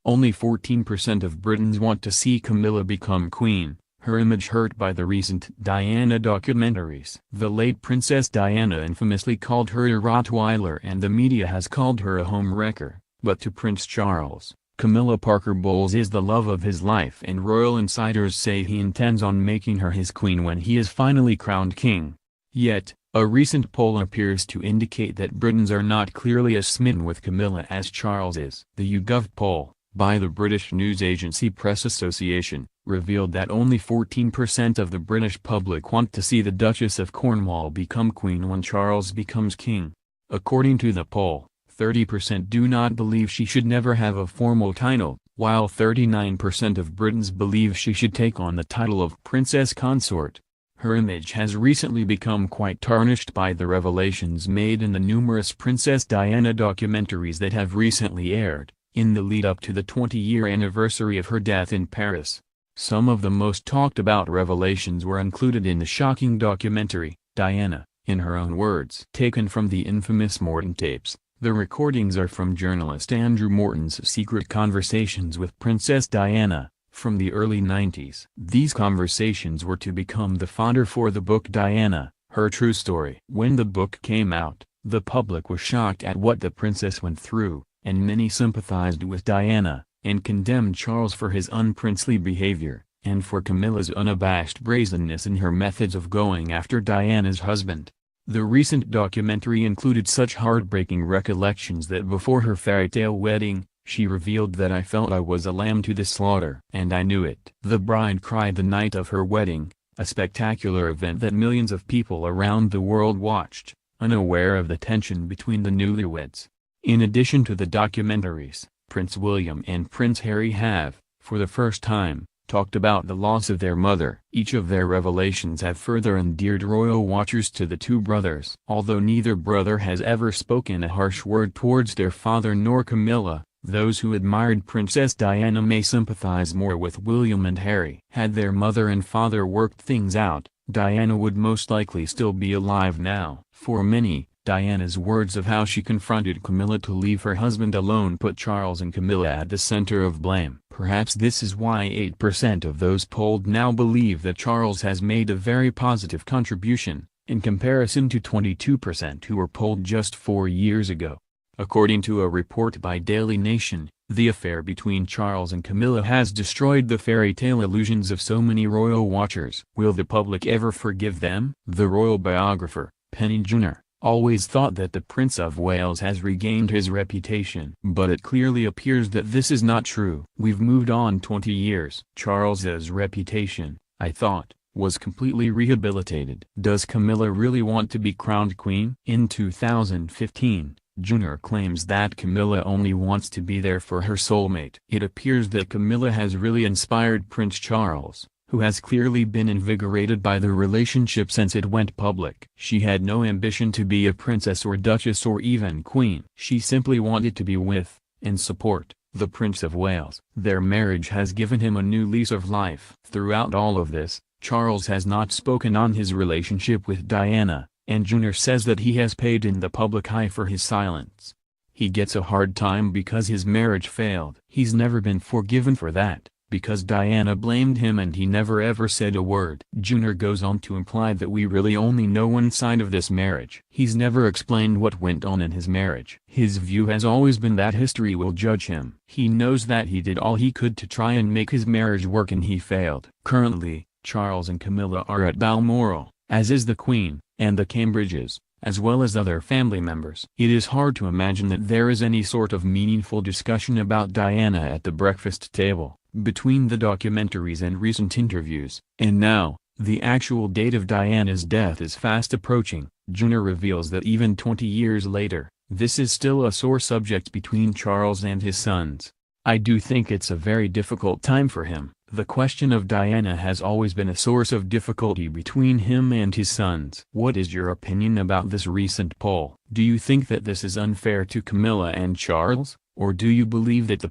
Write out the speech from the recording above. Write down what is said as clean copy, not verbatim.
Only 14% of Britons want to see Camilla become queen, her image hurt by the recent Diana documentaries. The late Princess Diana infamously called her a Rottweiler and the media has called her a home wrecker, but to Prince Charles, Camilla Parker Bowles is the love of his life and royal insiders say he intends on making her his queen when he is finally crowned king. Yet, a recent poll appears to indicate that Britons are not clearly as smitten with Camilla as Charles is. The YouGov poll, by the British news agency Press Association, revealed that only 14% of the British public want to see the Duchess of Cornwall become queen when Charles becomes king. According to the poll, 30% do not believe she should never have a formal title, while 39% of Britons believe she should take on the title of princess consort. Her image has recently become quite tarnished by the revelations made in the numerous Princess Diana documentaries that have recently aired, in the lead-up to the 20-year anniversary of her death in Paris. Some of the most talked-about revelations were included in the shocking documentary, Diana, in her own words. Taken from the infamous Morton tapes, the recordings are from journalist Andrew Morton's secret conversations with Princess Diana, from the early 90s. These conversations were to become the fodder for the book Diana, Her True Story. When the book came out, the public was shocked at what the princess went through, and many sympathized with Diana, and condemned Charles for his unprincely behavior, and for Camilla's unabashed brazenness in her methods of going after Diana's husband. The recent documentary included such heartbreaking recollections that before her fairy-tale wedding, she revealed that I felt I was a lamb to the slaughter. And I knew it. The bride cried the night of her wedding, a spectacular event that millions of people around the world watched, unaware of the tension between the newlyweds. In addition to the documentaries, Prince William and Prince Harry have, for the first time, talked about the loss of their mother. Each of their revelations have further endeared royal watchers to the two brothers. Although neither brother has ever spoken a harsh word towards their father nor Camilla, those who admired Princess Diana may sympathize more with William and Harry. Had their mother and father worked things out, Diana would most likely still be alive now. For many, Diana's words of how she confronted Camilla to leave her husband alone put Charles and Camilla at the center of blame. Perhaps this is why 8% of those polled now believe that Charles has made a very positive contribution, in comparison to 22% who were polled just 4 years ago. According to a report by Daily Nation, the affair between Charles and Camilla has destroyed the fairy tale illusions of so many royal watchers. Will the public ever forgive them? The royal biographer, Penny Junor, always thought that the Prince of Wales has regained his reputation. But it clearly appears that this is not true. We've moved on 20 years. Charles's reputation, I thought, was completely rehabilitated. Does Camilla really want to be crowned queen? In 2015, Junor claims that Camilla only wants to be there for her soulmate. It appears that Camilla has really inspired Prince Charles, who has clearly been invigorated by the relationship since it went public. She had no ambition to be a princess or duchess or even queen. She simply wanted to be with, and support, the Prince of Wales. Their marriage has given him a new lease of life. Throughout all of this, Charles has not spoken on his relationship with Diana, and Junor says that he has paid in the public eye for his silence. He gets a hard time because his marriage failed. He's never been forgiven for that, because Diana blamed him and he never ever said a word. Junor goes on to imply that we really only know one side of this marriage. He's never explained what went on in his marriage. His view has always been that history will judge him. He knows that he did all he could to try and make his marriage work and he failed. Currently, Charles and Camilla are at Balmoral, as is the Queen, and the Cambridges, as well as other family members. It is hard to imagine that there is any sort of meaningful discussion about Diana at the breakfast table. Between the documentaries and recent interviews, and now, the actual date of Diana's death is fast approaching, Junor reveals that even 20 years later, this is still a sore subject between Charles and his sons. I do think it's a very difficult time for him. The question of Diana has always been a source of difficulty between him and his sons. What is your opinion about this recent poll? Do you think that this is unfair to Camilla and Charles, or do you believe that the